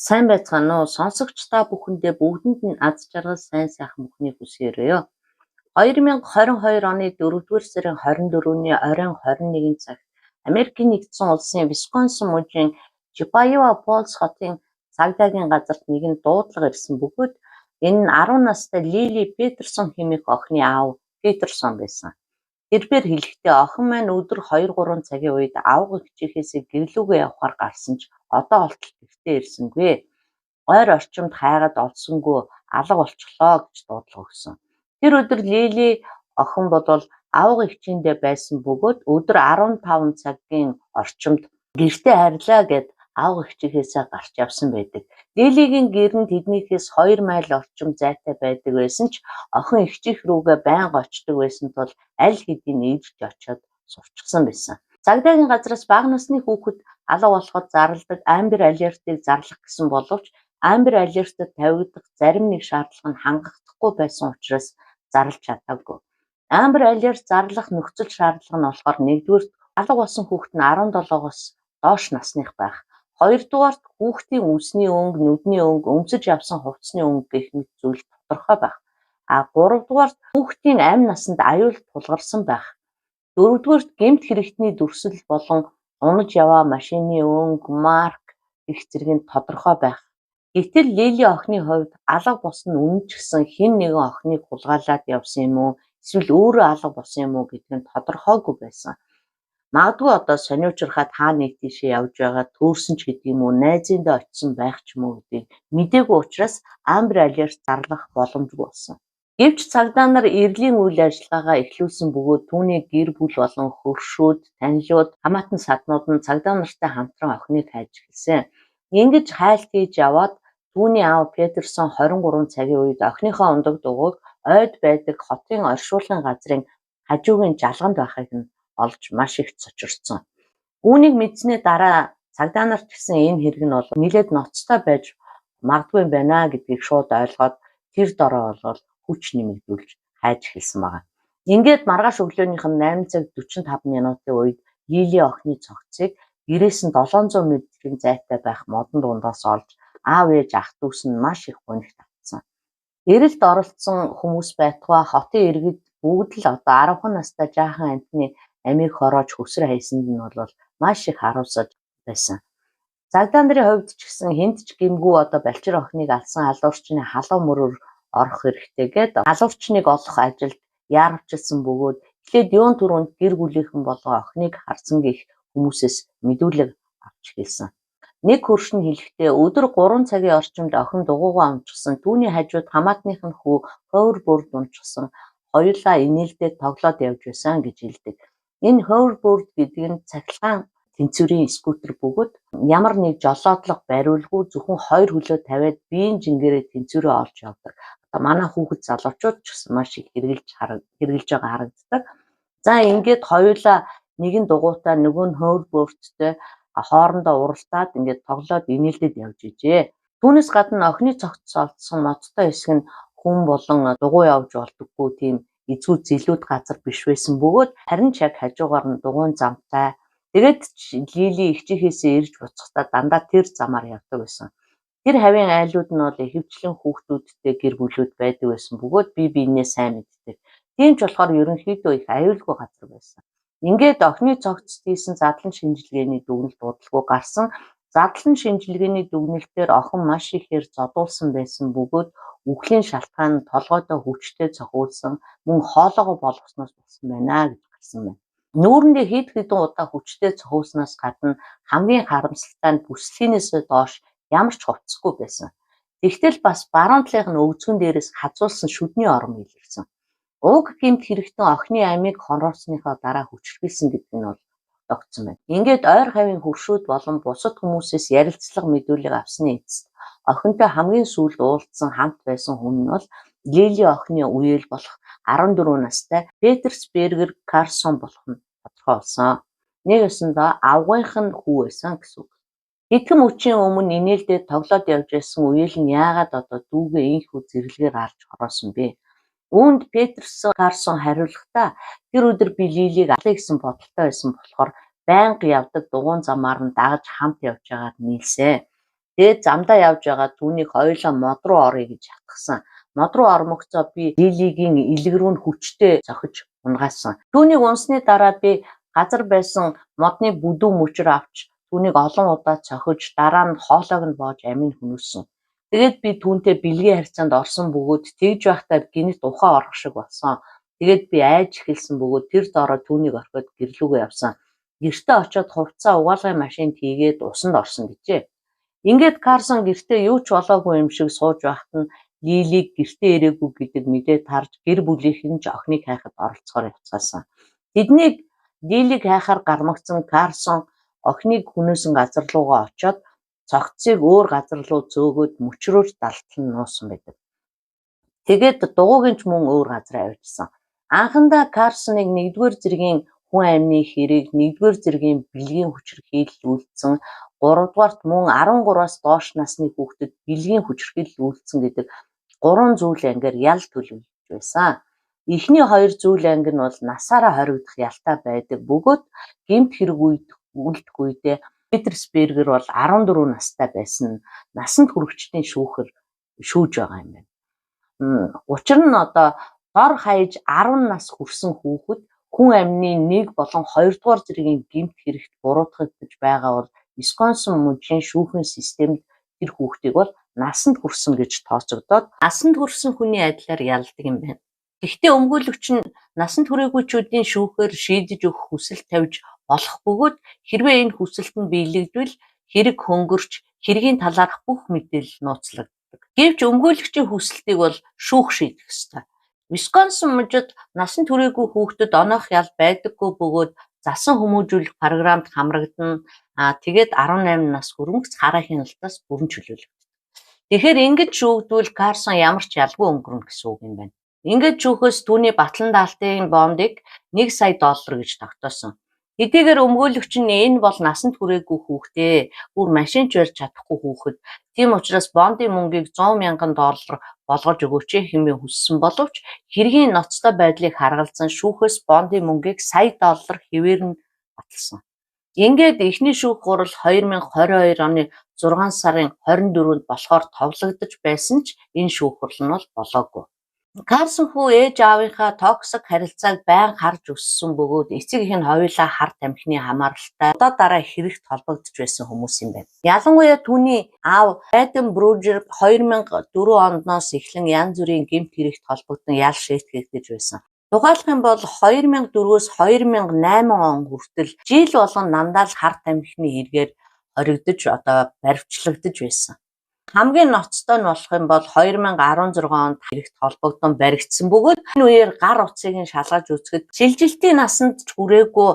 Сайн байцгаана уу? Сонсогч та бүхэндээ бүгдэнд нь аз жаргал сайн сайхан бүхнийг хүсье. 2022 оны 4-р сарын 24-ний оройн 21 цагт Америкийн нэгдсэн улсын Висконсин мужийн Чиппайуа Фолс хотын цагдаагийн газарт нэгэн дуудлага ирсэн бөгөөд энэ нь 10 настай Лили Петерсон хэмээх охины аав Петерсон байсан. Тэрээр хэлэхдээ охин маань өдөр 2-3 цагийн үед авга эгчийнхээсээ гэрлүүгээ явахаар гарсан ч одоо олтол гэртээ ирсэнгүй. Ойр орчимд хайгаад олсонгүй алга болчихлоо гэж дуудлага өгсөн. Тэр өдөр Лили охин бодвол авга эгчиндээ байсан бөгөөд өдөр 15 цагийн орчимд гэртээ харьлаа гэд авга эгчийнхээсээ гарч явсан байдаг. Лилигийн гэр нь тэднийхээс 2 майл орчим зайтай байдаг байсан ч охин эгчих рүүгээ байнга очдог байсан тул аль хэдийн ирж очиод сурчсан байсан. Цагдаагийн газраас бага насны хүүхэд алга болоход зарладаг Amber Alert-ыг зарлах гэсэн боловч Amber Alert-д тавигдах зарим нэг шаардлага нь хангахдахгүй байсан учраас зарлж чадаагүй. Amber Alert зарлах нөхцөл шаардлага нь болохоор нэгдүгээр алга болсон хүүхэд нь 17-оос доош насных байх. Хоёрдугаарт хүүхдийн үсний өнгө, нүдний өнгө, өмсөж явсан хувцсны өнгө гэх мэт зүйл тодорхой байх. Гуравдугаарт хүүхдийн амь насанд аюул тулгарсан байх. Дөрөвдүгээрт гэмт хэрэгтний дүрсэл болон унаж яваа машины өнгө, марк их зэрэг нь тодорхой байх. Гэтэл Лили охины хувьд алга болсон нь үнэн ч гэсэн хэн нэгэн охиныг хулгайлаад явсан юм уу, эсвэл өөрөө алга болсон юм уу гэдг нь тодорхойгүй байсан. Магадгүй одоо сониучрахад хаа нэг тийшээ явж байгаа төөрсөн ч гэдэг юм уу, найзындаа очисон байх ч юм уу гэдгийг мдээгүй учраас Amber Alert зарлах боломжгүй болсон. Гэвч цагдаа нар эрлийн үйл ажиллагаагаа эхлүүлсэн бөгөөд түүний гэр бүл болон хөршүүд, танилуд, хамаатан саднууд нь цагдаа нартай хамтран охиныг хайж эхэлсэн. Ингэж хайлт хийж яваад түүний аав Петерсон 23 цагийн үед охиныхоо ундаг дугуйг ойд байдаг хотын оршуулгын газрын хажуугийн жалганд байхыг нь олж маш их цочирдсон. Үүнийг мэдсэний дараа цагдаа нар ч гэсэн энэ хэрэг нь бол нэлээд ноцтой байж магадгүй юм байна гэдгийг шууд ойлгоод тэр дороо болвол хүч нэмэгдүүлж хайж эхэлсэн байна. Ингээд маргааш өглөөнийх нь 8 цаг 45 минутын үед Лили охины цогцыг гэрээс нь 700 метрийн зайтай байх модон дундаас олж аав ээж ах дүүс нь маш их гонигт автсан. Эрэлд оролцсон хүмүүс байтугай хотын иргэд бүгд л одоо 10 настай жаахан амтны амийг хороож хөсөр хайсанд нь бол маш их харуулсаж байсан. Цагдаа нарын хувьд ч гэсэн хэнд ч гэмгүй одоо балчир охиныг алсан халуурчны халуун мөрөөр орох хэрэгтэй гээд халуурчныг олох ажилд яарвчилсан бөгөөд эхлээд юун түрүүнд гэр бүлийнхэн болго охиныг харсан гэх хүмүүсээс мэдүүлэг авч хэлсэн. Нэг хөрш нь хэлэхдээ өдөр 3 цагийн орчимд охин дугуйгаа унчихсан. Түүний хажууд хамаатных нь хүү hoverboard унчихсан. Хоёулаа инээлдээд тоглоод явж байсан гэж хэлдэг. Энэ hoverboard гэдэг нь цахилгаан тэнцвэрийн скутер бөгөөд ямар нэг жолоодлого бариулгүй зөвхөн 2 хөлөө тавиад биеийн жингэрээ тэнцвэрээ олж явдаг. Одоо манай хүүхэд залуучууд ч гэсэн маш их хэрэгжилж байгаа харагддаг. За ингээд хоёулаа нэгэн дугуйтаа нөгөө нь hoverboardтэй хоорондоо уралдаад ингээд тоглоод инээлдэд явж ижээ. Түүнээс гадна охины цогц олдсон модтой хэсэг нь хүн болон дугуй явж болдоггүй тийм эзгүй зэлүүд газар биш байсан бөгөөд харин ч яг хажуугаар нь дугуйн замтай. Тэгээд Лили эгчийнхээсээ ирж буцахдаа дандаа тэр замаар явдаг байсан. Тэр хавийн айлууд нь бол ихэвчлэн хүүхдүүдтэй гэр бүлүүд байдаг байсан бөгөөд бие биенээ сайн мэддэг. Тийм ч болохоор ерөнхийдөө их аюулгүй газар байсан. Ингээд охины цогцд хийсэн задлан шинжилгээний дүгнэлт удалгүй гарсан. Задлан шинжилгээний дүгнэлтээр охин маш ихээр зодуулсан байсан бөгөөд үхлийн шалтгаан нь толгойдоо хүчтэй цохиулсан, мөн хоолоогоо болгосноос болсон байна гэж гарсан байна. Нүүрэндээ хэд хэдэн удаа хүчтэй цохиулснаас гадна хамгийн харамсалтай нь бүслэхийнээс доош ямар ч хувцсахгүй байсан. Тэгтэл бас баруун талынх нь өвзгөн дээрээс хазуулсан шүдний орон илэрсэн. Уг гэмт хэрэгтэн охины амийг хороосныхоо дараа хүчрхийлсэн гэдэг нь бол тогтсон байна. Ингээд ойр хавийн хөршүүд болон бусад хүмүүсээс ярилцлага мэдүүлэг авсны эцэст охинтой хамгийн сүүлд уулзсан хамт байсан хүн нь бол Лили охины үеэл болох 14 настай Петерсбергер Карсон болох нь тодорхой болсон. Нэг ёсондоо авгынх нь хүү байсан гэсэн үг. Хэдхэн мөчийн өмнө инээлдээд тоглоод явж байсан үеэл нь яагаад одоо дүүгээ ийхүү зэрлэгээр алж хороосон бэ? Үүнд Петерсон Карсон хариулахдаа тэр өдөр би Лилийг алъя гэсэн бодолтой байсан болохоор байнга явдаг дугуйн замаар нь дагаж хамт явж байгаад нийлсэн. Тэгээд замдаа явж байгаа түүнийг хоёулаа мод руу орё гэж хатгсан. Мод руу ормогцоо би Лилигийн илэг рүү нь хүчтэй зохиж унгаасан. Түүнийг унсны дараа би газар байсан модны бүдүүн мөчөр авч түүнийг олон удаа цохиж дараа нь хоолойг нь боож амийг хөнөөсөн. Тэгээд би түүнтэй бэлгийн харьцаанд орсон бөгөөд тэгж байхдаа гинэт ухаан орох шиг болсон. Тэгээд би айж эхэлсэн бөгөөд тэр доороо түүнийг орхиод гэрлүүгөө явсан. Гэртээ очиод хувцас угаалгын машинд хийгээд усанд орсон гэжээ. Ингээд Карсон гэртээ юу ч болоогүй юм шиг сууж байхад нь Лилиг гэртээ ирээгүй гэдэг мэдээ тарж гэр бүлийнхэн ч охиныг хайхад оролцохоор явцгаасан. Тэднийг Лилиг хайхаар гармагцсан Карсон охиныг хүнөөсөн газар руугаа очиод цогцыг өөр газар руу зөөгөөд мөчрөөж далтлан нуусан байдаг. Тэгээд дугуйг нь ч мөн өөр газар авчирсан. Анхандаа Карсоныг 1-р зэргийн хүн амны хэрэг, 1-р зэргийн бэлгийн хүчирхийлэл үйлдсэн, 3-дугаарт мөн 13-аас доош насны хүүхдэд бэлгийн хүчирхийлэл үйлдсэн гэдэг 3 зүйл ангиар ял төлөвлөж байсан. Эхний 2 зүйл анги нь бол насаараа хоригдох ялтай байдаг бөгөөд гэмт хэрэг үйлдэх үедээ Петерсбергер бол 14 настай байсан насанд хүрэгчдийн шүүхэр шүүж байгаа юм байна. Учир нь одоо дор хаяж 10 нас хүрсэн хүүхэд хүн амны 1 болон 2 дугаар зэргийн гэмт хэрэгт буруутгагдж байгаа бол Висконсин мужийн шүүхийн системд тэр хүүхдийг бол насанд хүрсэн гэж тооцогдоод насанд хүрсэн хүний адилаар ялдаг юм байна. Гэхдээ өмгөөлөгч нь насанд хүрээгүйчүүдийн шүүхээр шийдэж өгөх хүсэл тавьж болох бөгөөд хэрвээ энэ хүсэлтэнд биелэгдвэл хэрэг хөнгөрч хэргийн талаарх бүх мэдээлэл нууцлагддаг. Гэвч өмгөөлөгчийн хүсэлтийг бол шүүх шийдэх ёстой. Висконсин мужид насанд хүрээгүй хүүхдэд оноох ял байдаггүй бөгөөд засан хүмүүжүүлэх програмд хамрагдана. Тэгээд 18 нас хүрэмц хараа хяналтаас бүрэн чөлөөлөгддөг. Тэгэхээр ингэж шүүгдвэл Карсон ямар ч ялгүй өнгөрнө гэсэн үг юм байна. Ингэж шүүхөөс түүний батлан даалтын бондыг $1 сая гэж тогтоосон. Хэдийгээр өмгөөлөгч нь энэ бол насанд хүрээгүй хүүхдээ, бүр машин ч барьж чадахгүй хүүхэд. Тийм учраас бондын мөнгийг $100,000 болгож өгөөч хэмээн хүссэн боловч хэргийн ноцтой байдлыг харгалзан шүүхээс бондын мөнгийг $1 хэвээр нь баталсан. Ингээд эхний шүүх гурал 2022 оны 6 сарын 24-нд болохоор товлогдож байсан ч энэ шүүх гурал нь бол болоогүй. Карсон хүү ээж аавынхаа токсик харилцааг байнга харж өссөн бөгөөд эцэг эх нь хоёулаа хар тамхины хамааралтай удаа дараа хэрэгт холбогдож байсан хүмүүс юм байна. Ялангуяа түүний аав Адам Бружер 2004 оноос эхлэн янз бүрийн гэмт хэрэгт холбогдсон ял шийтгэгдэж байсан. Тухайлх юм бол 2004-өөс 2008 он хүртэл жил болгон дандаа л хар тамхины хэрэгээр хоригдож баривчлагдаж байсан. Хамгийн ноцтой нь болох юм бол 2016 онд хэрэгт холбогдсон баригдсан бөгөөд энэ үеэр гар утсыг нь шалгаж үзэхэд шилжилтийн насанд ч хүрээгүй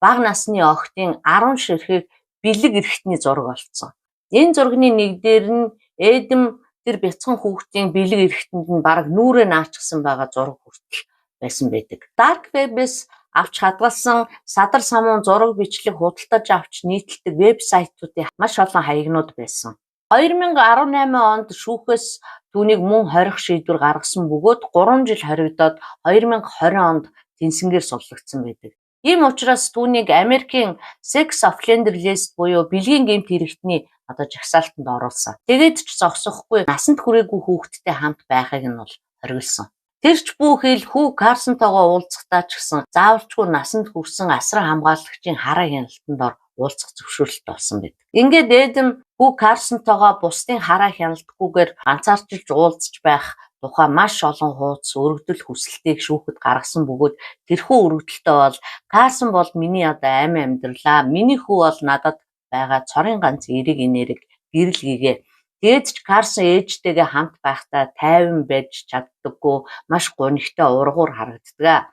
бага насны охидын 10 ширхэг бэлэг эрхтний зураг олцсон. Энэ зургийн нэг дээр нь Эдэм тэр бяцхан хүүхдийн бэлэг эрхтэнд нь бараг нүрээ наачсан байгаа зураг хүртэл байсан байдаг. Dark Web-с авч хадгалсан садар самуун зураг бичлэг худалдаж авч нийтэлдэг вебсайтуудын маш олон хаягнууд байсан. 2018 онд шүүхээс түүнийг мөн хорих шийдвэр гаргасан бөгөөд 3 жил хоригдоод 2020 онд тэнцэнгээр суллагдсан байдаг. Ийм учраас түүнийг Америкийн Sex Offender List буюу бэлгийн гэмт хэрэгтний жагсаалтанд оруулсан. Тэгээд ч зогсохгүй насанд хүрээгүй хүүхэдтэй хамт байхыг нь бол хориглосон. Тэрч бүхэл хүү Карсонтойгоо уулзахдаа ч гэсэн заавалчгүй насанд хүрсэн асран хамгаалагчийн хараа хяналтанд уулзах зөвшөөрлөлт олсон байдаг. Ингээд Эдэм хүү Карсонтойгоо бусдын хараа хяналтгүйгээр ганцаарчилж уулзч байх тухай маш олон хуудас өргөдөл хүсэлтийг шүүхэд гаргасан бөгөөд тэрхүү өргөдөлтөй бол Карсон бол миний амин амьдралаа, миний хүү бол надад байгаа цорын ганц эрэг инээрэг гэрэл гээгээ. Тэгээд ч Карсон ээжтэйгээ хамт байхдаа тайван байж чаддаггүй, маш гунигтай ургуур харагддаг.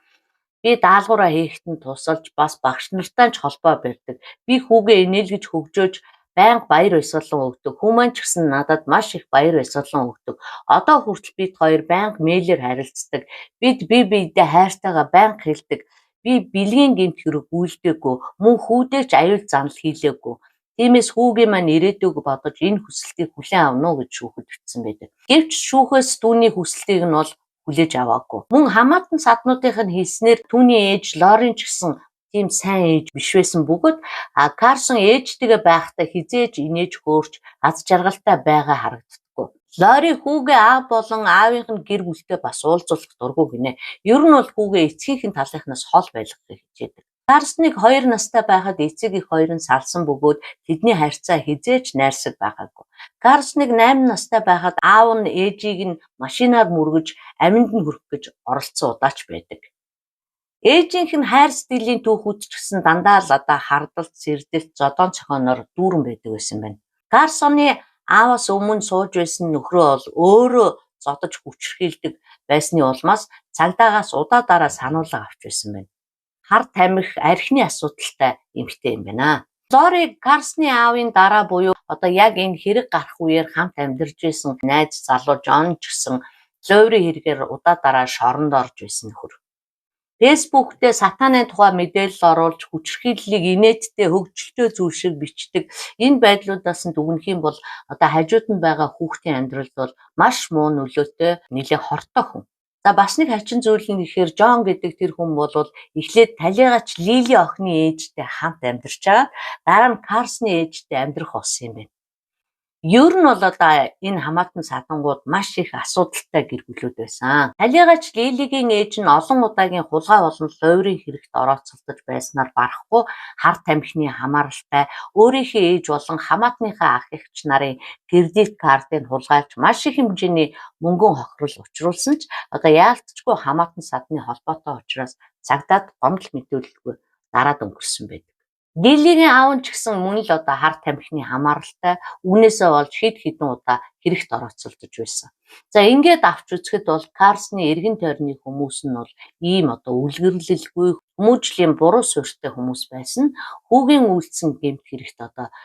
Би даалгавраа хийхэд нь тусалж бас багш нартай ч холбоо барьдаг. Би хүүгээ инээлгэж хөгжөөж байнга баяр баясгалан өгдөг. Хүү маань ч гэсэн надад маш их баяр баясгалан өгдөг. Одоо хүртэл бид хоёр байнга мэйлээр харилцдаг. Бид бие биедээ хайртайгаа байнга хэлдэг. Би бэлгийн гэмт хэрэг үйлдээгүй, мөн хүүдээ ч аюул занал хийлээгүй. Тиймээс хүүгийн маань ирээдүйг бодож энэ хүсэлтийг хүлээн авна уу гэж шүүхэд бичсэн байдаг. Гэвч шүүхээс түүний хүсэлтийг нь бол хүлээж аваагүй. Мөн хамаатан саднуудынх нь хэлснээр түүний ээж Лорен ч гэсэн тийм сайн ээж биш байсан бөгөөд Карсон ээжтэйгээ байхдаа хизээж инээж хөөрч аз жаргалтай байгаа харагддаггүй. Лори хүүгээ аав болон аавынх нь гэр бүлтэй бас уулзуулах дургүй гинэ. Ер нь бол хүүгээ эцгийнхэн талынхнаас хол байлгахыг хичээдэг. Карсныг 2 настай байхад эцэг их хоёр нь салсан бөгөөд тэдний харьцаа хизээж найрсаг байгаагүй. Карсныг 8 настай байхад аав нь ээжийг нь машинаар мөргөж аминд нь хүрэх гэж оролцсон удаач байдаг. Ээжийнх нь хайр сэтгэлийн түүхүүд ч гэсэн дандаа л хардалт, сэрдэлт, зодон цохоноор дүүрэн байдаг байсан байна. Карсоны ааваас өмнө сууж байсан нөхрөө бол өөрөө зодож хүчрхийлдэг байсны улмаас цагдаагаас удаа сануулга авч байсан байна. Хар тамхи архины асуудалтай эмэгтэй юм байна. Лори Карсны аавын дараа буюу яг энэ хэрэг гарах үеэр хамт амьдарч байсан найз залуу Жон ч гэсэн Лори хэрэгээр удаа шоронд орж байсан нөхөр. Фэйсбүүк дээр сатананы тухай мэдээлэл оруулж хүчирхийллийг инээдтэй хөгжилтэй зүйл шиг бичдэг. Энэ байдлуудаас нь дүгнэх юм бол хажууд нь байгаа хүүхдийн амьдралд бол маш муу нөлөөтэй, нэлээд хортой хүн. За бас нэг хачин зүйл нь гэхээр Жон гэдэг тэр хүн бол эхлээд талигач Лили охины ээжтэй хамт амьдарч байгаа. Дараа нь Карсны ээжтэй амьдрах болсон юм байна. Ер нь бол энэ хамаатан садангууд маш их асуудалтай гэр бүлүүд байсан. Талигач Лилигийн ээж нь олон удаагийн хулгай болон лойрын хэрэгт орооцолдож байснаар барахгүй хар тамхины хамааралтай өөрийнхөө ээж болон хамаатныхаа ах эгч нарын кредит картыг хулгайлж маш их хэмжээний мөнгөн хохирол учруулсан ч яалтчгүй хамаатан садны холбоотой учраас цагдаад гомдол мэдүүлэлгүй дараад өнгөрсөн байдаг. Лилигийн аав нь ч гэсэн мөн л хар тамхины хамааралтай үүнээсээ болж хэд хэдэн удаа хэрэгт орооцолдож байсан. За ингээд авч үзэхэд бол Карсны эргэн тойрны хүмүүс нь бол ийм үлгэрлэлгүй хүмүүжлийн буруу суурьтай хүмүүс байсан. Хүүгийн үйлдсэн гэмт хэрэгт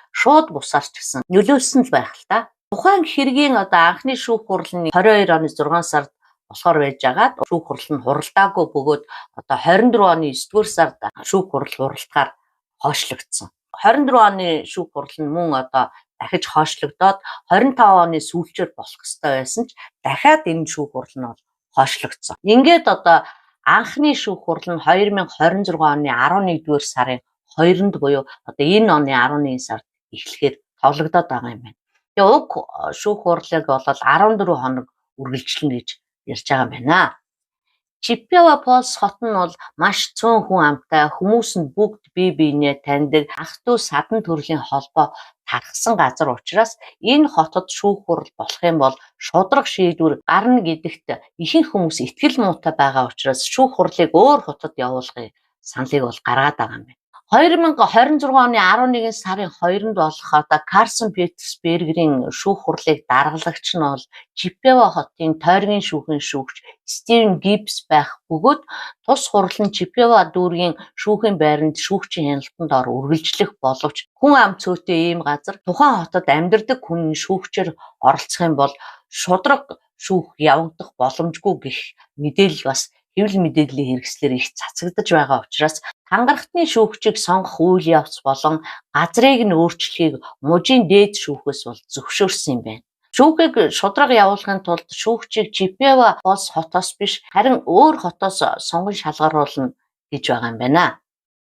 шууд бусаар ч гэсэн нөлөөлсөн л байх л та. Тухайн хэргийн анхны шүүх хурал нь 22 оны 6 сард болохоор байж агаад шүүх хурал нь хуралдаагүй бөгөөд 24 оны 9-р сард шүүх хурал хуралдахаар хойшлогдсон. 24 оны шүүх хурал нь мөн дахиж хойшлогдоод 25 оны сүүлчээр болох ёстой байсан ч дахиад энэ шүүх хурал нь хойшлогдсон. Ингээд анхны шүүх хурал нь 2026 оны 11-р сарын 2-нд буюу энэ оны 11 сард эхлэхээр товлогдоод байгаа юм байна. Тэгээ уг шүүх хурлыг бол 14 хоног үргэлжлэнэ гэж ярьж байгаа юм байна. Чиппева Фолс хот нь бол маш цөөн хүн амтай, хүмүүс нь бүгд бие биенээ таньдаг, ах トゥ садан төрлийн холбоо тархсан газар учраас энэ хотод шүүх хурал болох юм бол шудраг шийдвэр гарна гэдэгт ихэнх хүмүүс итгэл муутай байгаа учраас шүүх хурлыг өөр хотод явуулахыг саналыг бол гаргаад байгаа юм байна. 2026 оны 11 сарын 2-нд болох Карсон Питтсбергийн шүүх хурлыг даргалагч нь бол Чиппева хотын тойргийн шүүхийн шүүгч Стивен Гибс байх бөгөөд тус хурал нь Чиппева дүүргийн шүүхийн байранд шүүгчийн хяналтанд ор үргэлжлэх боловч хүн ам цөөтэй ийм газар тухайн хотод амьдардаг хүн шүүгчээр оролцох юм бол шудраг шүүх явагдах боломжгүй гэх мэдээлэл бас хэвлэл мэдээллийн хэрэгслэр их цацагдж байгаа учраас хангарахтны шүүгчийг сонгох үйл явц болон газрыг нь өөрчлөхийг мужийн дээд шүүхээс бол зөвшөөрсөн юм байна. Шүүхийг шудраг явуулахын тулд шүүгчийг Чиппева Фолс хотоос биш харин өөр хотоос сонгон шалгаруулна гэж байгаа юм байна.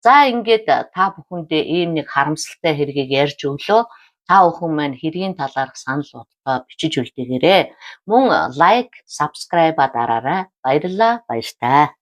За ингээд та бүхэндээ ийм нэг харамсалтай хэргийг ярьж өглөө. Та бүхэн маань хэргийн талаарх санал бодлоо бичиж үлдээгээрэй. Мөн лайк, сабскрайба дараарай. Баярлалаа, баяртай.